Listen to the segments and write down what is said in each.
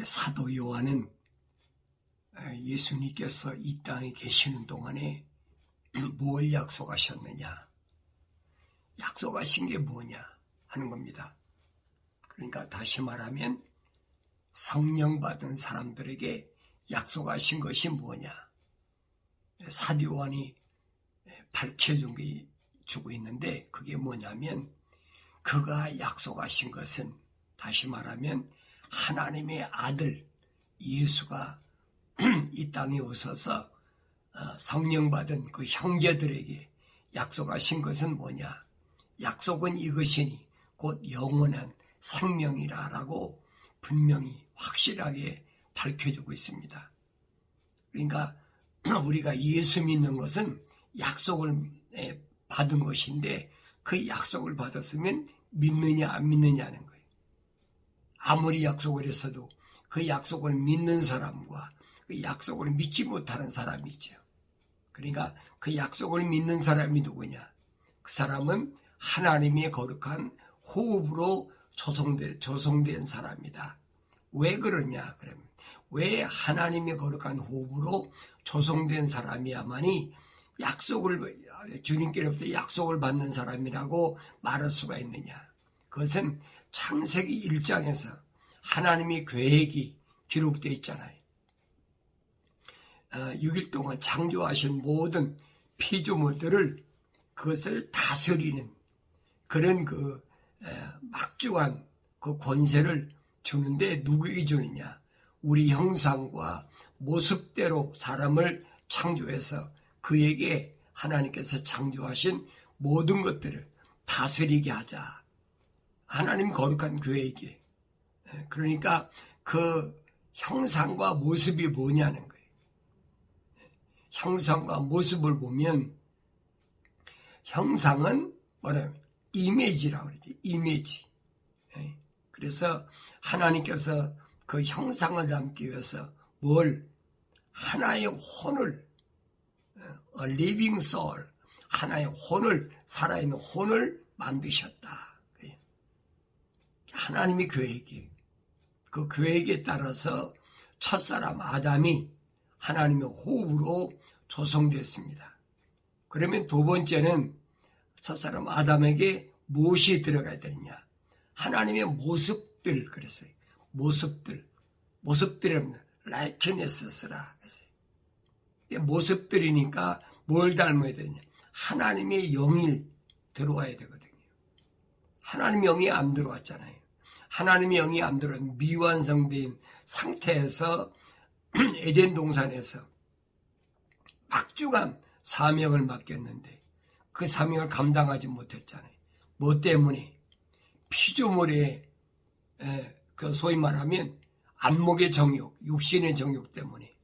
사도 요한은 예수님께서 이 땅에 계시는 동안에 뭘 약속하셨느냐, 약속하신 게 뭐냐 하는 겁니다. 그러니까 다시 말하면 성령 받은 사람들에게 약속하신 것이 뭐냐, 사도 요한이 밝혀준 게 주고 있는데, 그게 뭐냐면 그가 약속하신 것은 다시 말하면 하나님의 아들 예수가 이 땅에 오셔서 성령 받은 그 형제들에게 약속하신 것은 뭐냐, 약속은 이것이니 곧 영원한 생명이라라고 분명히 확실하게 밝혀주고 있습니다. 그러니까 우리가 예수 믿는 것은 약속을 받은 것인데, 그 약속을 받았으면 믿느냐 안 믿느냐 하는 거예요. 아무리 약속을 했어도 그 약속을 믿는 사람과 그 약속을 믿지 못하는 사람이 있죠. 그러니까 그 약속을 믿는 사람이 누구냐, 그 사람은 하나님의 거룩한 호흡으로 조성된 사람이다. 왜 그러냐 그러면, 왜 하나님의 거룩한 호흡으로 조성된 사람이야만이 주님께로부터 약속을 받는 사람이라고 말할 수가 있느냐. 그것은 창세기 1장에서 하나님의 계획이 기록되어 있잖아요. 6일 동안 창조하신 모든 피조물들을 그것을 다스리는 그런 막중한 그 권세를 주는데, 누구에게 주느냐, 우리 형상과 모습대로 사람을 창조해서 그에게 하나님께서 창조하신 모든 것들을 다스리게 하자. 하나님 거룩한 계획이. 그러니까 그 형상과 모습이 뭐냐는 거예요. 형상과 모습을 보면, 형상은 뭐냐면 이미지라고 그러지, 이미지. 그래서 하나님께서 그 형상을 담기 위해서 하나의 혼을, a living soul, 하나의 혼을, 살아있는 혼을 만드셨다. 하나님의 계획이, 그 계획에 따라서 첫사람 아담이 하나님의 호흡으로 조성되었습니다. 그러면 두 번째는 첫사람 아담에게 무엇이 들어가야 되느냐, 하나님의 모습들. 그랬어요. 모습들은 likenes스라. 모습들이니까 뭘 닮아야 되느냐, 하나님의 영이 들어와야 되거든요. 하나님의 영이 안 들어왔잖아요. 하나님의 영이 안 들어온 미완성된 상태에서 에덴 동산에서 막중한 사명을 맡겼는데 그 사명을 감당하지 못했잖아요. 뭐 때문에? 피조물의 소위 말하면 안목의 정욕, 육신의 정욕 때문에.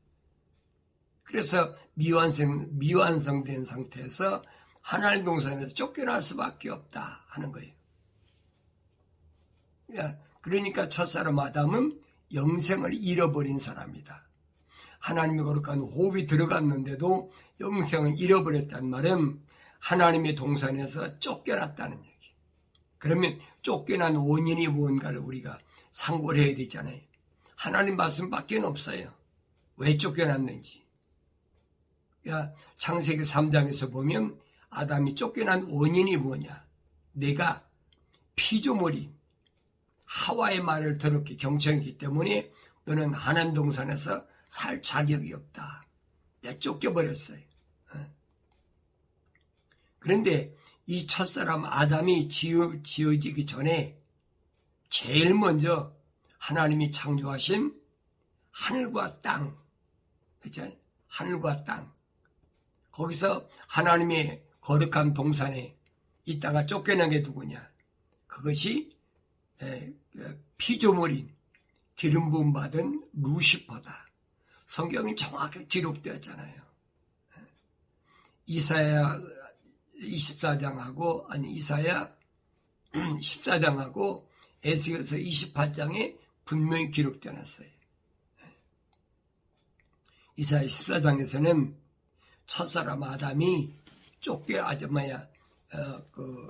그래서 미완성된 상태에서 하나님 동산에서 쫓겨날 수밖에 없다 하는 거예요. 그러니까 첫사람 아담은 영생을 잃어버린 사람이다. 하나님의 거룩한 호흡이 들어갔는데도 영생을 잃어버렸단 말은 하나님의 동산에서 쫓겨났다는 얘기. 그러면 쫓겨난 원인이 뭔가를 우리가 상고를 해야 되잖아요. 하나님 말씀밖에 없어요. 왜 쫓겨났는지. 창세기 3장에서 보면 아담이 쫓겨난 원인이 뭐냐, 내가 피조물인 하와의 말을 더럽게 경청했기 때문에 너는 하나님 동산에서 살 자격이 없다. 내가 쫓겨버렸어요. 그런데 이 첫사람 아담이 지어지기 전에 제일 먼저 하나님이 창조하신 하늘과 땅, 그렇죠? 하늘과 땅. 거기서 하나님의 거룩한 동산에 있다가 쫓겨난 게 누구냐? 그것이 피조물인 기름 부음 받은 루시퍼다. 성경이 정확히 기록되었잖아요. 이사야 24장하고 이사야 14장하고 에스겔서 28장에 분명히 기록되어 놨어요. 이사야 14장에서는 첫사람 아담이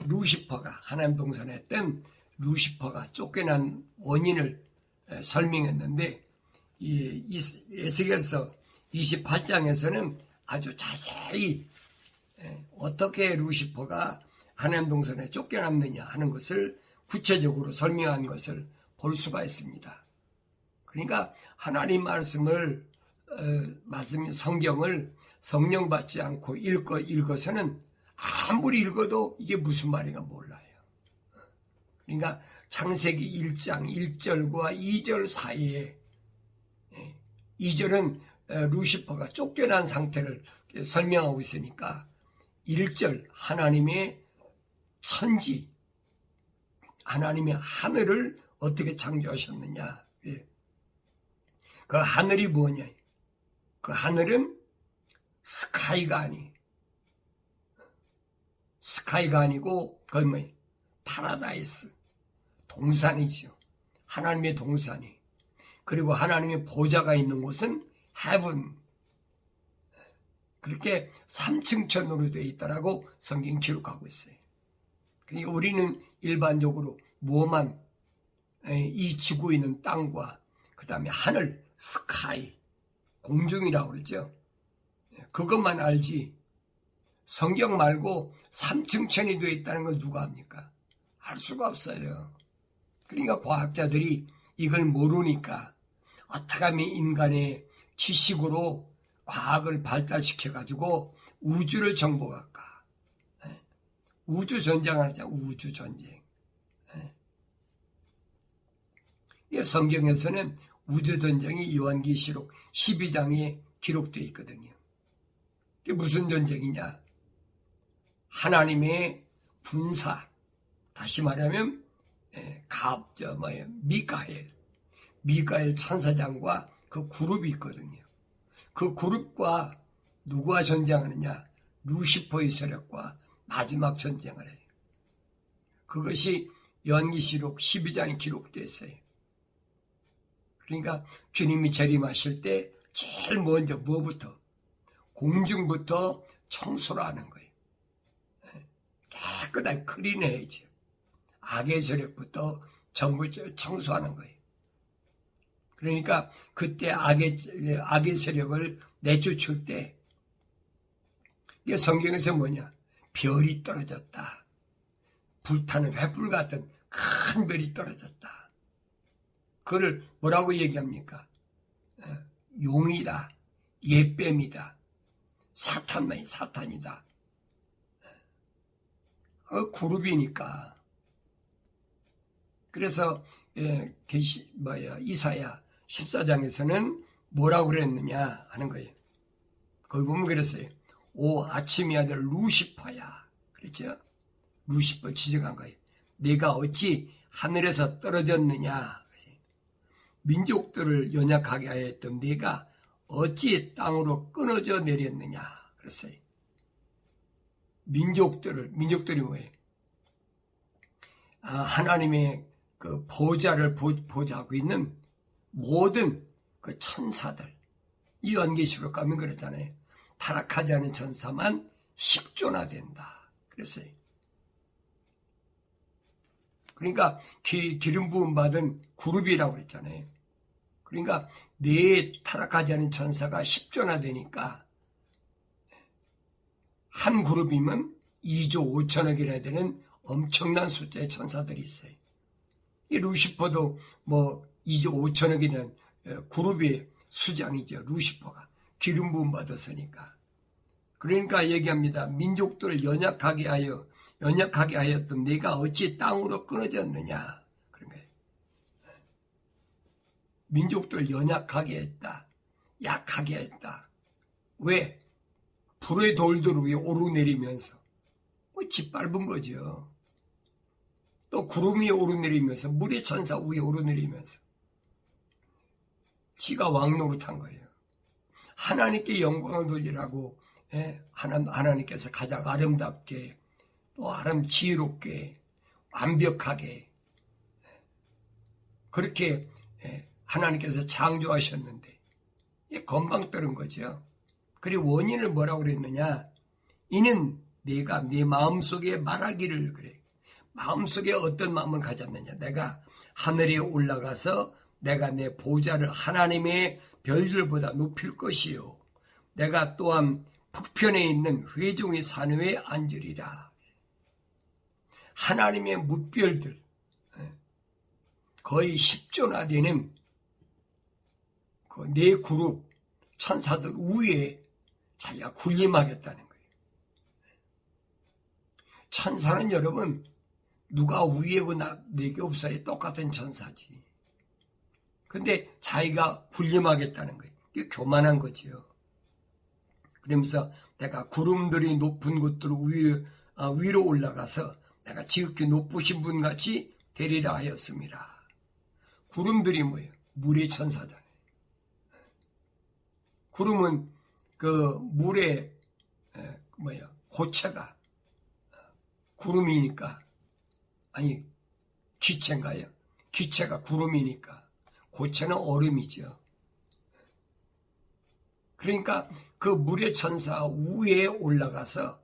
루시퍼가 하나님 동산에 했던 루시퍼가 쫓겨난 원인을 설명했는데, 에스겔서 28장에서는 아주 자세히 어떻게 루시퍼가 하나님 동산에 쫓겨났느냐 하는 것을 구체적으로 설명한 것을 볼 수가 있습니다. 그러니까 하나님 말씀을 성경을 성령 받지 않고 읽어서는 아무리 읽어도 이게 무슨 말인가 몰라요. 그러니까 창세기 1장 1절과 2절 사이에 2절은 루시퍼가 쫓겨난 상태를 설명하고 있으니까 1절 하나님의 천지, 하나님의 하늘을 어떻게 창조하셨느냐. 그 하늘이 뭐냐. 그 하늘은 스카이가 아니고 그건 뭐예요? 파라다이스, 동산이죠. 하나님의 동산이. 그리고 하나님의 보좌가 있는 곳은 heaven. 그렇게 3층천으로 되어 있다라고 성경 기록하고 있어요. 그러니까 우리는 일반적으로 뭐만 이 지구에 있는 땅과 그 다음에 하늘, 스카이, 공중이라고 그러죠. 그것만 알지 성경 말고 3층천이 되어 있다는 걸 누가 압니까? 알 수가 없어요. 그러니까 과학자들이 이걸 모르니까 어떻게 하면 인간의 지식으로 과학을 발달시켜가지고 우주를 정복할까. 우주전쟁을 하자. 우주전쟁. 성경에서는 우주전쟁이 요한계시록 12장에 기록되어 있거든요. 그게 무슨 전쟁이냐. 하나님의 군사, 다시 말하면 미카엘 천사장과 그 그룹이 있거든요. 그 그룹과 누구와 전쟁하느냐. 루시퍼의 세력과 마지막 전쟁을 해요. 그것이 요한계시록 12장에 기록되어 있어요. 그러니까 주님이 재림하실 때 제일 먼저 뭐부터? 공중부터 청소를 하는 거예요. 깨끗하게 클린해야죠. 악의 세력부터 전부 청소하는 거예요. 그러니까 그때 악의 세력을 내쫓을 때 이게 성경에서 뭐냐? 별이 떨어졌다. 불타는 횃불 같은 큰 별이 떨어졌다. 그걸 뭐라고 얘기합니까? 용이다. 옛뱀이다. 사탄이다. 그룹이니까. 그래서 이사야 14장에서는 뭐라고 그랬느냐 하는 거예요. 거기 보면 그랬어요. 오 아침의 아들 루시퍼야. 그랬죠? 루시퍼 지적한 거예요. 내가 어찌 하늘에서 떨어졌느냐. 민족들을 연약하게 하였던 내가 어찌 땅으로 끊어져 내렸느냐. 그랬어요. 민족들이 뭐예요? 하나님의 그 보좌를 보좌하고 있는 모든 그 천사들. 이 요한계시록 가면 그랬잖아요. 타락하지 않은 천사만 10조나 된다. 그랬어요. 그러니까 기름 부음 받은 그룹이라고 그랬잖아요. 그러니까 내 타락하지 않은 천사가 10조나 되니까 한 그룹이면 2조 5천억이나 되는 엄청난 숫자의 천사들이 있어요. 이 루시퍼도 뭐 2조 5천억이라는 그룹의 수장이죠. 루시퍼가 기름 부음 받았으니까. 그러니까 얘기합니다. 민족들을 연약하게 하였던 내가 어찌 땅으로 끊어졌느냐. 그런 거예요. 민족들을 연약하게 했다. 약하게 했다. 왜? 불의 돌들 위에 오르내리면서 짓밟은 거죠. 또 구름 위에 오르내리면서 물의 천사 위에 오르내리면서 지가 왕노릇한 거예요. 하나님께 영광을 돌리라고 하나님께서 가장 아름답게 또 지혜롭게 완벽하게 그렇게 하나님께서 창조하셨는데 건방 떠는 거죠. 그리고 원인을 뭐라고 그랬느냐. 이는 내가 네 마음속에 말하기를 그래. 마음속에 어떤 마음을 가졌느냐. 내가 하늘에 올라가서 내가 내 보좌를 하나님의 별들보다 높일 것이요 내가 또한 북편에 있는 회중의 산 위에 앉으리라. 하나님의 뭇별들 거의 10조나 되는 그 네 그룹 천사들 위에 자기가 군림하겠다는 거예요. 천사는 여러분 누가 위에고 내게 없어요. 똑같은 천사지. 근데 자기가 군림하겠다는 거예요. 이게 교만한 거지요. 그러면서 내가 구름들이 높은 곳들 위로 올라가서 내가 지극히 높으신 분 같이 되리라 하였습니다. 구름들이 뭐예요? 물의 천사잖아요. 구름은 그 물의 고체가 구름이니까 아니 기체인가요? 기체가 구름이니까 고체는 얼음이죠. 그러니까 그 물의 천사 위에 올라가서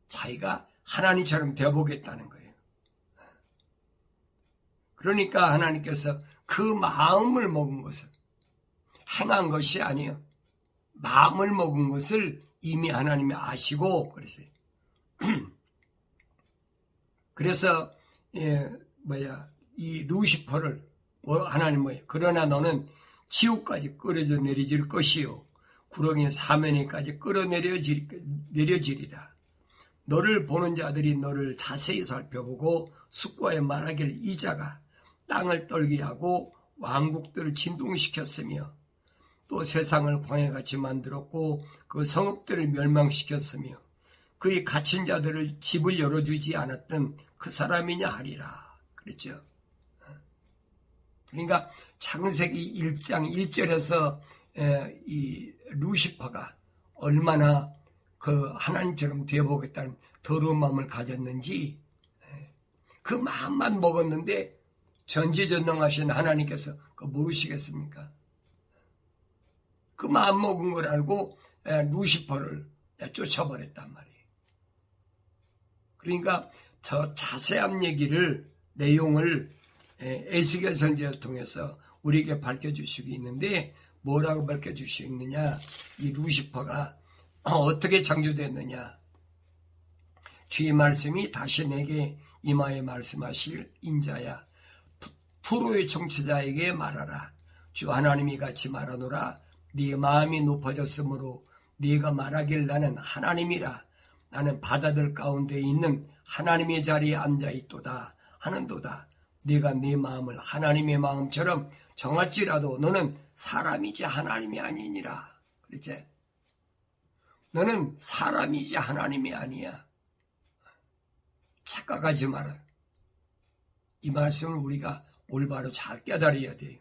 자기가 하나님처럼 되어보겠다는 거예요. 그러니까 하나님께서 그 마음을 먹은 것을 행한 것이 아니에요. 마음을 먹은 것을 이미 하나님이 아시고 그러세요. 그래서 이 루시퍼를 하나님 그러나 너는 지옥까지 끌어져 내려질 것이요 구렁이 사면에까지 끌어내려지리라. 너를 보는 자들이 너를 자세히 살펴보고 숙고에 말하길 이 자가 땅을 떨게 하고 왕국들을 진동시켰으며 또 세상을 광야같이 만들었고 그 성읍들을 멸망시켰으며 그의 갇힌 자들을 집을 열어주지 않았던 그 사람이냐 하리라. 그랬죠. 그러니까 창세기 1장 1절에서 이 루시퍼가 얼마나 그 하나님처럼 되어보겠다는 더러운 마음을 가졌는지 그 마음만 먹었는데 전지전능하신 하나님께서 그거 모르시겠습니까? 그 마음 먹은 걸 알고 루시퍼를 쫓아버렸단 말이에요. 그러니까 더 자세한 얘기를 내용을 에스겔 선지자를 통해서 우리에게 밝혀주시고 있는데 뭐라고 밝혀주시고 있느냐, 이 루시퍼가 어떻게 창조됐느냐. 주의 말씀이 다시 내게 임하여 말씀하실 인자야 투로의 청취자에게 말하라. 주 하나님이 같이 말하노라. 네 마음이 높아졌으므로 네가 말하길 나는 하나님이라. 나는 바다들 가운데 있는 하나님의 자리에 앉아있도다 하는도다. 네가 네 마음을 하나님의 마음처럼 정할지라도 너는 사람이지 하나님이 아니니라. 그렇지? 너는 사람이지 하나님이 아니야. 착각하지 마라. 이 말씀을 우리가 올바로 잘 깨달아야 돼요.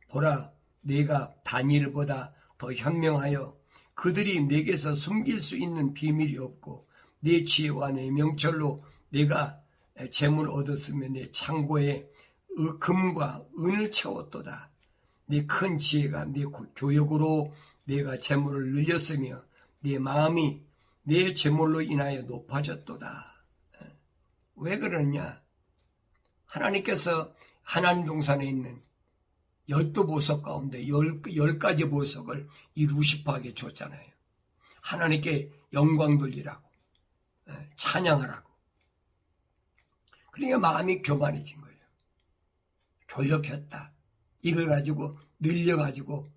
보라, 내가 다니엘보다 더 현명하여 그들이 내게서 숨길 수 있는 비밀이 없고 내 지혜와 내 명철로 내가 재물 얻었으며 내 창고에 금과 은을 채웠도다. 네 큰 지혜가 네 교역으로 내가 재물을 늘렸으며 네 마음이 내 재물로 인하여 높아졌도다. 왜 그러느냐? 하나님께서 하나님 동산에 있는 12보석 가운데 10가지 보석을 이 루시퍼에게 줬잖아요. 하나님께 영광 돌리라고, 찬양하라고. 그러니까 마음이 교만해진 거예요. 교역했다. 이걸 가지고 늘려가지고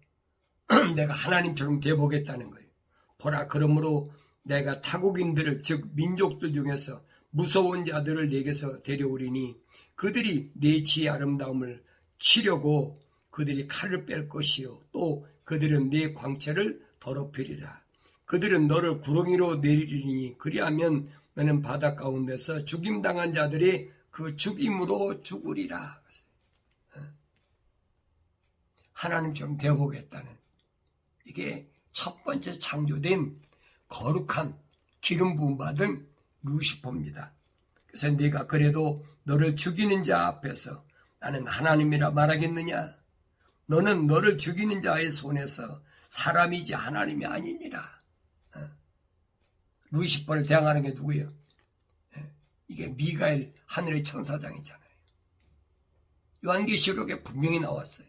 내가 하나님처럼 되어보겠다는 거예요. 보라, 그러므로 내가 타국인들을, 즉 민족들 중에서 무서운 자들을 내게서 데려오리니 그들이 내 지혜의 아름다움을 치려고 그들이 칼을 뺄 것이요 또 그들은 내 광채를 더럽히리라. 그들은 너를 구렁이로 내리리니 그리하면 너는 바다 가운데서 죽임당한 자들의 그 죽임으로 죽으리라. 하나님처럼 되어보겠다는, 이게 첫 번째 창조된 거룩한 기름 부음 받은 루시퍼입니다. 그래서 네가 그래도 너를 죽이는 자 앞에서 나는 하나님이라 말하겠느냐? 너는 너를 죽이는 자의 손에서 사람이지 하나님이 아니니라. 루시퍼를 대항하는 게 누구예요? 이게 미가엘 하늘의 천사장이잖아요. 요한계시록에 분명히 나왔어요.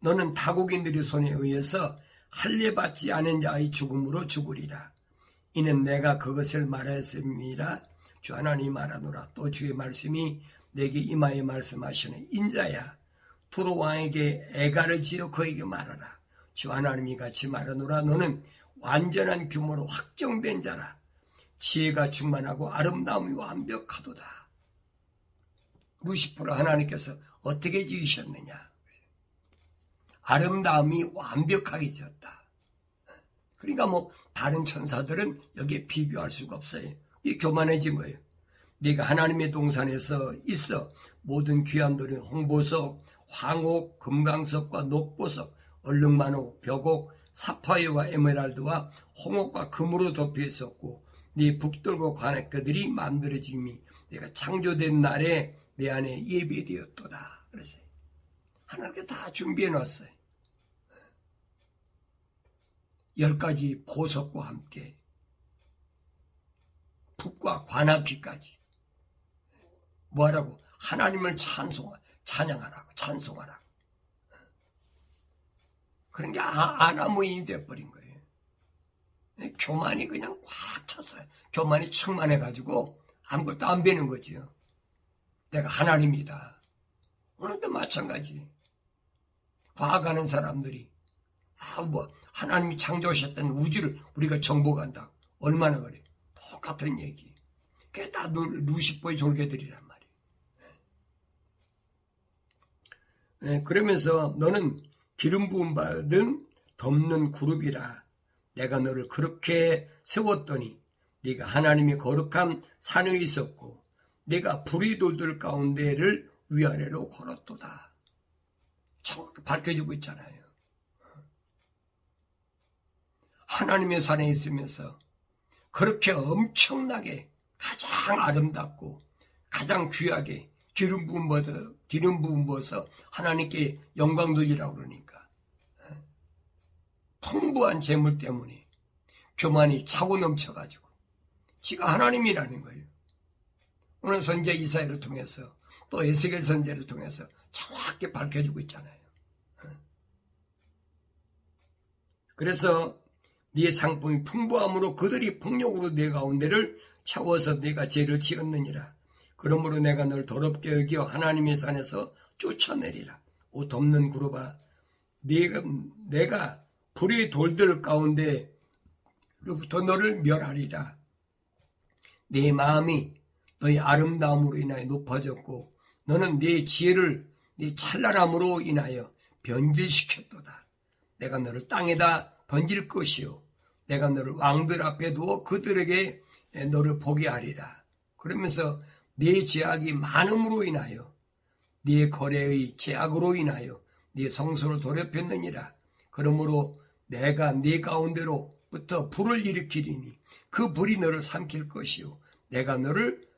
너는 다국인들의 손에 의해서 할례받지 않은 자의 죽음으로 죽으리라. 이는 내가 그것을 말하였음이라. 주 하나님 말하노라. 또 주의 말씀이 내게 임하여 말씀하시는 인자야, 두로 왕에게 애가를 지어 그에게 말하라. 주 하나님이 같이 말하노라. 너는 완전한 규모로 확정된 자라. 지혜가 충만하고 아름다움이 완벽하도다. 루시퍼를 하나님께서 어떻게 지으셨느냐? 아름다움이 완벽하게 지었다. 그러니까 다른 천사들은 여기에 비교할 수가 없어요. 이 교만해진 거예요. 네가 하나님의 동산에서 있어 모든 귀함들은 홍보석, 황옥, 금강석과 녹보석, 얼룩만호, 벽옥, 사파이어와 에메랄드와 홍옥과 금으로 덮여 있었고 네 북돌과 관악들이 만들어짐이 내가 창조된 날에 내 안에 예비되었도다. 그랬어요. 하나님께 다 준비해 놨어요. 10가지 보석과 함께 북과 관악기까지 뭐하라고? 하나님을 찬양하라고, 찬송하라고. 그런 게 아나무인이 돼버린 거예요. 교만이 그냥 꽉 찼어요. 교만이 충만해가지고 아무것도 안 되는 거지요. 내가 하나님이다. 오늘도 마찬가지. 과학하는 사람들이 하나님이 창조하셨던 우주를 우리가 정복한다. 얼마나 그래? 똑같은 얘기. 그게 다 루시퍼의 졸개들이란 말이에요. 네, 그러면서 너는 기름 부음 받은 덮는 그룹이라. 내가 너를 그렇게 세웠더니 네가 하나님의 거룩한 산에 있었고 네가 불이 돌들 가운데를 위아래로 걸었도다. 정확히 밝혀주고 있잖아요. 하나님의 산에 있으면서 그렇게 엄청나게 가장 아름답고 가장 귀하게 기름 부음 부어서 하나님께 영광 돌리라고 그러니까 풍부한 재물 때문에 교만이 차고 넘쳐가지고 지가 하나님이라는 거예요. 오늘 선지자 이사야를 통해서 또 에스겔 선지자를 통해서 정확히 밝혀주고 있잖아요. 그래서 네 상품이 풍부함으로 그들이 폭력으로 네 가운데를 채워서 네가 죄를 지었느니라. 그러므로 내가 널 더럽게 여겨 하나님의 산에서 쫓아내리라. 옷 덮는 그룹아, 내가 불의 돌들 가운데로부터 너를 멸하리라. 네 마음이 너의 아름다움으로 인하여 높아졌고 너는 네 지혜를 네 찬란함으로 인하여 변질시켰도다. 내가 너를 땅에다 던질 것이요 내가 너를 왕들 앞에 두어 그들에게 너를 보게 하리라. 그러면서 네 죄악이 많음으로 인하여 네 거래의 죄악으로 인하여 네 성소를 더럽혔느니라. 그러므로 내가 네 가운데로부터 불을 일으키리니 그 불이 너를 삼킬 것이요 내가 너를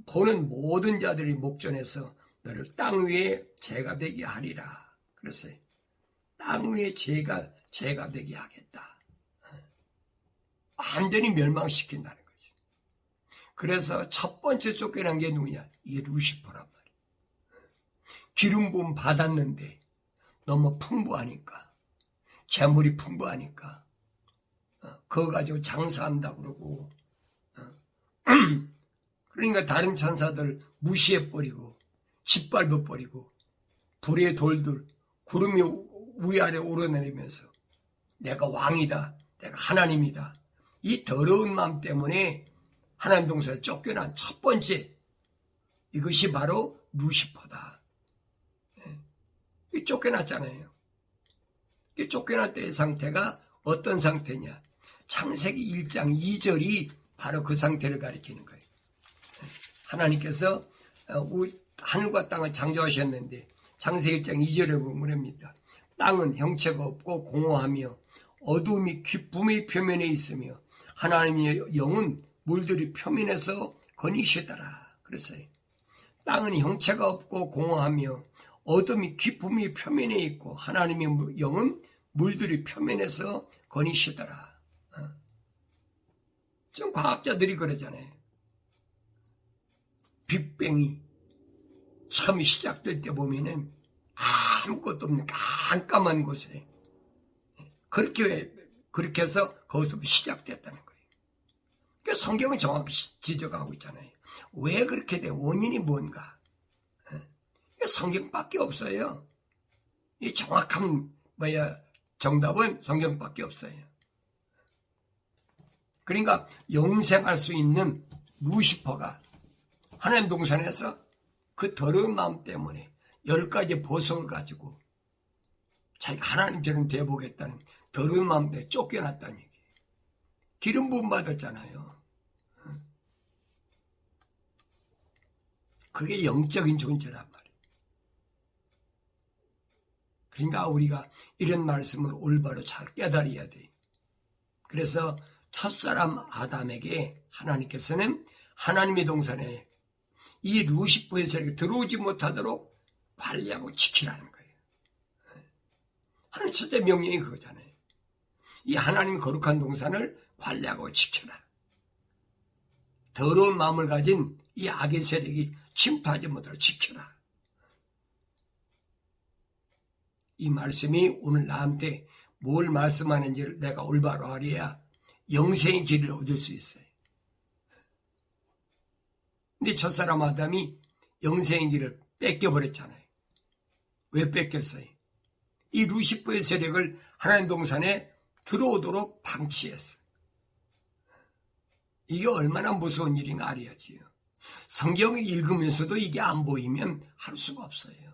보는 모든 자들이 목전에서 너를 땅 위에 재가 되게 하리라. 그래서 땅 위에 재가 되게 하겠다. 완전히 멸망시킨다는 거지. 그래서 첫 번째 쫓겨난 게 누구냐? 이게 루시퍼란 말이야. 기름 부음 받았는데 너무 풍부하니까, 재물이 풍부하니까 그거 가지고 장사한다고 그러고 그러니까 다른 천사들 무시해버리고 짓밟아버리고 불의 돌들 구름이 위아래 오르내리면서 내가 왕이다, 내가 하나님이다, 이 더러운 마음 때문에 하나님 동산에 쫓겨난 첫 번째 이것이 바로 루시퍼다. 쫓겨났잖아요. 이 쫓겨날 때의 상태가 어떤 상태냐? 창세기 1장 2절이 바로 그 상태를 가리키는 거예요. 하나님께서 하늘과 땅을 창조하셨는데 창세기 1장 2절에 보면 합니다. 땅은 형체가 없고 공허하며 어두움이 깊음의 표면에 있으며 하나님의 영은 물들이 표면에서 거니시더라. 그랬어요. 땅은 형체가 없고 공허하며 어둠이 깊음이 표면에 있고 하나님의 영은 물들이 표면에서 거니시더라. 지금 과학자들이 그러잖아요. 빅뱅이 처음 시작될 때 보면은 아무것도 없는 깜깜한 곳에 그렇게 해서 거기서부터 시작됐다는 거예요. 그러니까 성경은 정확히 지적하고 있잖아요. 왜 그렇게 돼? 원인이 뭔가? 그러니까 성경밖에 없어요. 이 정확한 정답은 성경밖에 없어요. 그러니까 영생할 수 있는 루시퍼가 하나님 동산에서 그 더러운 마음 때문에 10가지 보석을 가지고 자기가 하나님처럼 되어보겠다는 더러운 마음 때문에 쫓겨났다는 얘기예요. 기름 부음 받았잖아요. 그게 영적인 존재란 말이에요. 그러니까 우리가 이런 말씀을 올바로 잘 깨달아야 돼요. 그래서 첫사람 아담에게 하나님께서는 하나님의 동산에 이 루시퍼의 세력이 들어오지 못하도록 관리하고 지키라는 거예요. 하나님 첫째 명령이 그거잖아요. 이 하나님 거룩한 동산을 관리하고 지켜라. 더러운 마음을 가진 이 악의 세력이 침투하지 못하도록 지켜라. 이 말씀이 오늘 나한테 뭘 말씀하는지를 내가 올바로 알아야 영생의 길을 얻을 수 있어요. 근데 첫사람 아담이 영생의 길을 뺏겨버렸잖아요. 왜 뺏겼어요? 이 루시퍼의 세력을 하나님 동산에 들어오도록 방치했어. 이게 얼마나 무서운 일인가 알아야지요. 성경을 읽으면서도 이게 안 보이면 할 수가 없어요.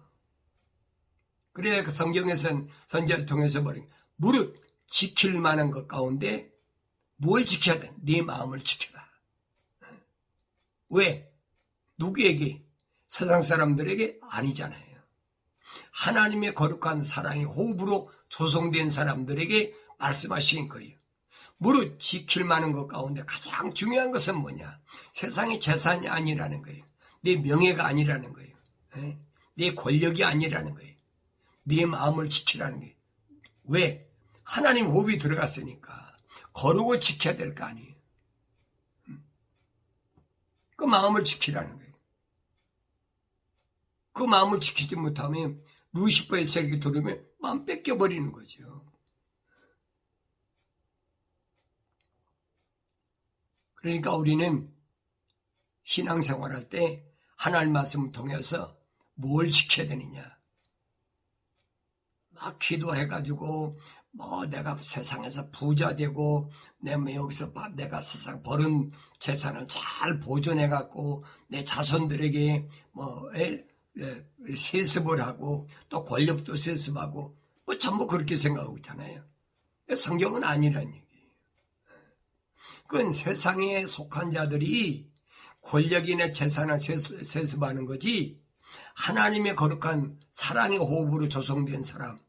그래야 그 성경에서는 선지자를 통해서 무릇 지킬 만한 것 가운데 뭘 지켜야 돼? 네 마음을 지켜라. 왜? 누구에게? 세상 사람들에게 아니잖아요. 하나님의 거룩한 사랑의 호흡으로 조성된 사람들에게 말씀하신 거예요. 무릇 지킬 만한 것 가운데 가장 중요한 것은 뭐냐? 세상의 재산이 아니라는 거예요. 내 명예가 아니라는 거예요. 내 권력이 아니라는 거예요. 네 마음을 지키라는 거예요. 왜? 하나님 호흡이 들어갔으니까 거르고 지켜야 될 거 아니에요. 그 마음을 지키라는 거예요. 그 마음을 지키지 못하면 루시퍼의 세력이 들어오면 마음 뺏겨버리는 거죠. 그러니까 우리는 신앙생활할 때 하나님 말씀을 통해서 뭘 지켜야 되느냐. 막 기도해가지고 내가 세상에서 부자 되고 여기서 내가 세상 버는 재산을 잘 보존해갖고 내 자손들에게 세습을 하고 또 권력도 세습하고 전부 그렇게 생각하고 있잖아요. 성경은 아니란 얘기예요. 그건 세상에 속한 자들이 권력이나 재산을 세습하는 거지 하나님의 거룩한 사랑의 호흡으로 조성된 사람,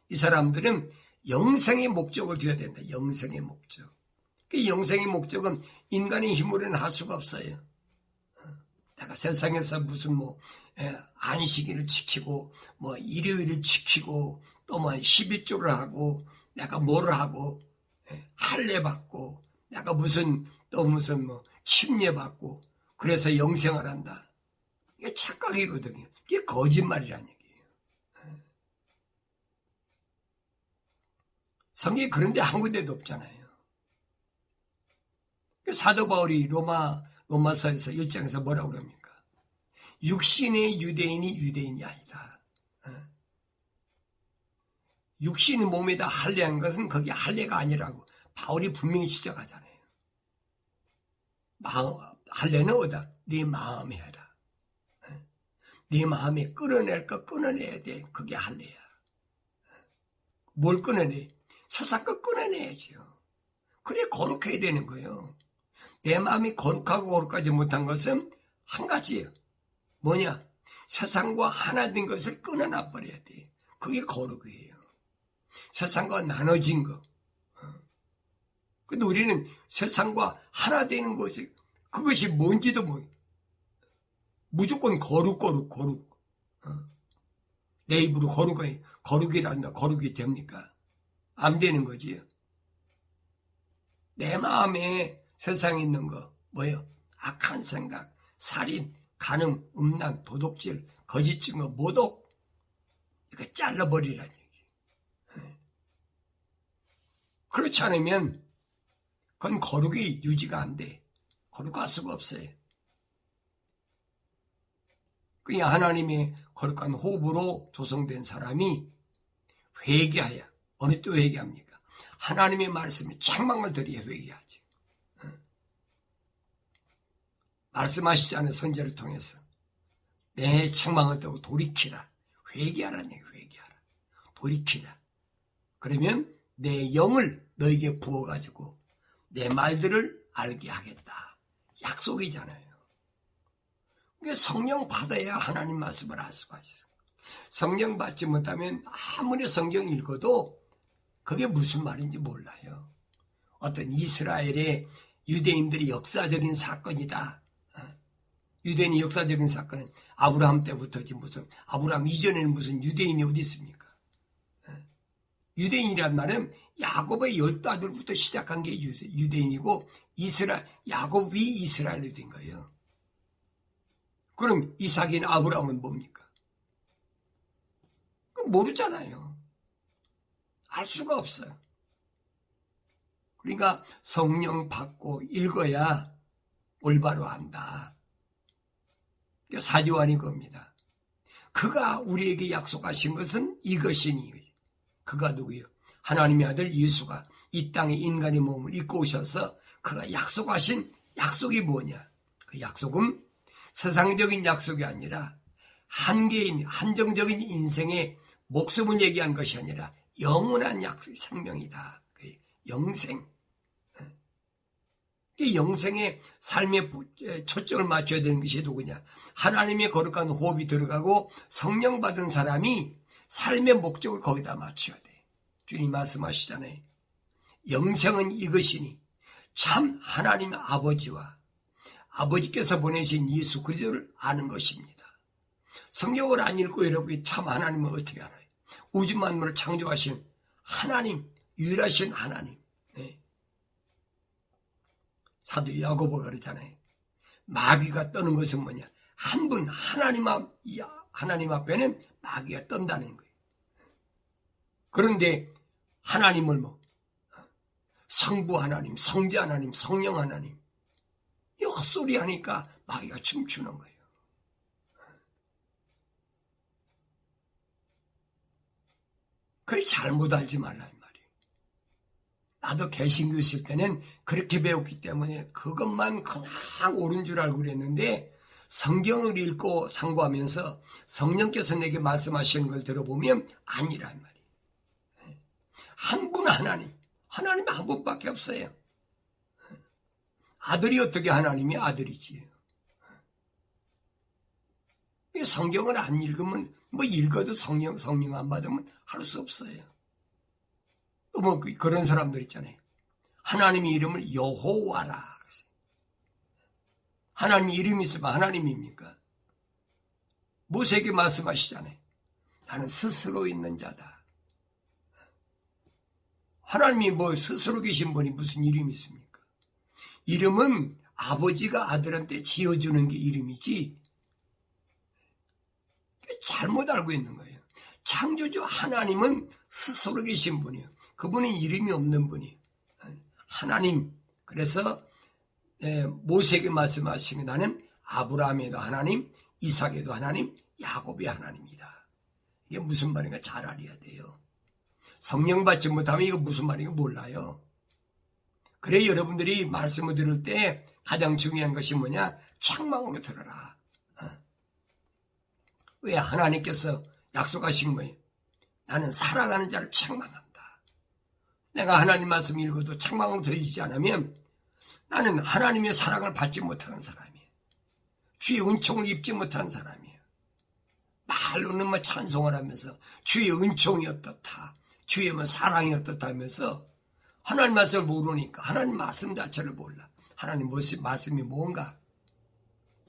이 사람들은 영생의 목적을 둬야 된다. 영생의 목적. 그 영생의 목적은 인간의 힘으로는 할 수가 없어요. 내가 세상에서 무슨 안식일을 지키고 일요일을 지키고 또 11조를 하고 내가 뭐를 하고 할례 받고 내가 무슨 침례 받고 그래서 영생을 한다. 이게 착각이거든요. 이게 거짓말이라는 얘기예요. 성경에 그런 데 한 군데도 없잖아요. 사도 바울이 로마서에서 1장에서 뭐라고 그럽니까? 육신의 유대인이 유대인이 아니라 육신의 몸에다 할례한 것은 그게 할례가 아니라고 바울이 분명히 지적하잖아요. 할례는 어디다? 네 마음에 해라. 네 마음에 끊어낼 거 끊어내야 돼. 그게 할례야. 뭘 끊어내? 세상 거 끊어내야죠. 그래 거룩해야 되는 거예요. 내 마음이 거룩하고 거룩하지 못한 것은 한 가지예요. 뭐냐? 세상과 하나 된 것을 끊어놔 버려야 돼. 그게 거룩이에요. 세상과 나눠진 거. 근데 우리는 세상과 하나 되는 것이 그것이 뭔지도 무조건 거룩. 내 입으로 거룩이란다. 거룩이 됩니까? 안 되는 거지요. 내 마음에 세상에 있는 거 뭐예요? 악한 생각, 살인, 간음, 음란, 도둑질, 거짓 증거, 모독 이거 잘라버리라는 얘기. 그렇지 않으면 그건 거룩이 유지가 안 돼. 거룩할 수가 없어요. 그냥 하나님의 거룩한 호흡으로 조성된 사람이 회개하여, 어느 때 회개합니까? 하나님의 말씀에 책망을 드려야 회개하지. 말씀하시지 선지자를 통해서 내 책망을 듣고 돌이키라. 회개하라는 얘기, 회개하라. 돌이키라. 그러면 내 영을 너에게 부어가지고 내 말들을 알게 하겠다. 약속이잖아요. 성령 받아야 하나님 말씀을 할 수가 있어. 성령 받지 못하면 아무리 성경 읽어도 그게 무슨 말인지 몰라요. 어떤 이스라엘의 유대인들이 역사적인 사건이다. 유대인이 역사적인 사건은 아브라함 때부터지 무슨 아브라함 이전에는 무슨 유대인이 어디 있습니까? 유대인이란 말은 야곱의 10아들부터 시작한 게 유대인이고 야곱이 이스라엘이 된 거예요. 그럼 이삭이나 아브라함은 뭡니까? 모르잖아요. 알 수가 없어요. 그러니까 성령 받고 읽어야 올바로 안다. 사도안이 겁니다. 그가 우리에게 약속하신 것은 이것이니. 그가 누구요? 하나님의 아들 예수가 이 땅에 인간의 몸을 입고 오셔서 그가 약속하신 약속이 뭐냐? 그 약속은 세상적인 약속이 아니라 한계인, 한정적인 인생의 목숨을 얘기한 것이 아니라 영원한 약속, 생명이다. 영생. 이 영생의 삶의 초점을 맞춰야 되는 것이 누구냐? 하나님의 거룩한 호흡이 들어가고 성령 받은 사람이 삶의 목적을 거기다 맞춰야 돼. 주님 말씀하시잖아요. 영생은 이것이니 참 하나님 아버지와 아버지께서 보내신 예수 그리스도를 아는 것입니다. 성경을 안 읽고 여러분이 참 하나님을 어떻게 알아요? 우주 만물을 창조하신 하나님, 유일하신 하나님. 네. 사도 야고보가 그러잖아요. 마귀가 떠는 것은 뭐냐? 한 분 하나님 앞에는 마귀가 떤다는 거예요. 그런데 하나님을 성부 하나님, 성자 하나님, 성령 하나님 이 헛소리 하니까 마귀가 춤추는 거예요. 그걸 잘못 알지 말라 이 말이에요. 나도 개신교 있을 때는 그렇게 배웠기 때문에 그것만 그냥 옳은 줄 알고 그랬는데 성경을 읽고 상고하면서 성령께서 내게 말씀하시는 걸 들어보면 아니란 말이에요. 한 분 하나님 한 분밖에 없어요. 아들이 어떻게 하나님이 아들이지? 성경을 안 읽으면 읽어도 성령 안 받으면 할 수 없어요. 또 그런 사람들 있잖아요. 하나님의 이름을 여호와라. 하나님 이름이 있으면 하나님입니까? 모세에게 말씀하시잖아요. 나는 스스로 있는 자다. 하나님이 스스로 계신 분이 무슨 이름이 있습니까? 이름은 아버지가 아들한테 지어주는 게 이름이지 잘못 알고 있는 거예요. 창조주 하나님은 스스로 계신 분이에요. 그분은 이름이 없는 분이에요. 하나님. 그래서 모세에게 말씀하신 게 나는 아브라함에도 하나님, 이삭에도 하나님, 야곱의 하나님이다. 이게 무슨 말인가 잘 알아야 돼요. 성령 받지 못하면 이거 무슨 말인가 몰라요. 그래 여러분들이 말씀을 들을 때 가장 중요한 것이 뭐냐? 책망으로 들어라. 왜 하나님께서 약속하신 거예요? 나는 살아가는 자를 책망한다. 내가 하나님 말씀 읽어도 책망을 드리지 않으면 나는 하나님의 사랑을 받지 못하는 사람이에요. 주의 은총을 입지 못한 사람이에요. 말로는 찬송을 하면서 주의 은총이 어떻다. 주의 사랑이 어떻다 하면서 하나님 말씀을 모르니까 하나님 말씀 자체를 몰라. 하나님 말씀이 뭔가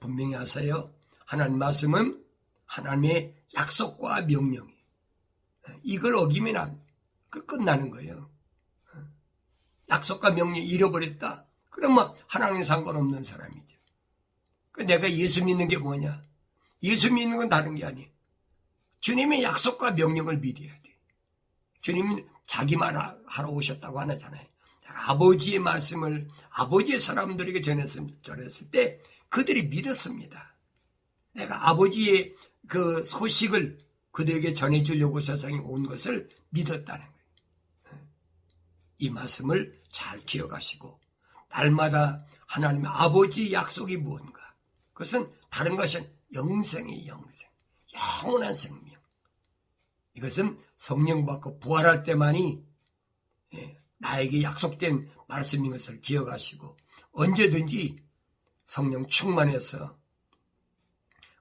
분명히 아세요. 하나님 말씀은 하나님의 약속과 명령이 이걸 어기면 끝나는 거예요. 약속과 명령 잃어버렸다. 그러면 하나님과 상관없는 사람이죠. 내가 예수 믿는 게 뭐냐? 예수 믿는 건 다른 게 아니에요. 주님의 약속과 명령을 믿어야 돼. 주님은 자기 말 하러 오셨다고 하잖아요. 아버지의 말씀을 아버지의 사람들에게 전했을 때 그들이 믿었습니다. 내가 아버지의 그 소식을 그들에게 전해주려고 세상에 온 것을 믿었다는 거예요. 이 말씀을 잘 기억하시고 날마다 하나님의 아버지의 약속이 무언가, 그것은 다른 것이 영생의 영생, 영원한 생명. 이것은 성령 받고 부활할 때만이 나에게 약속된 말씀인 것을 기억하시고 언제든지 성령 충만해서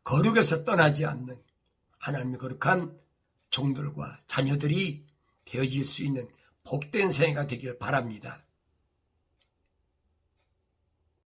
거룩에서 떠나지 않는 하나님의 거룩한 종들과 자녀들이 되어질 수 있는 복된 생애가 되길 바랍니다.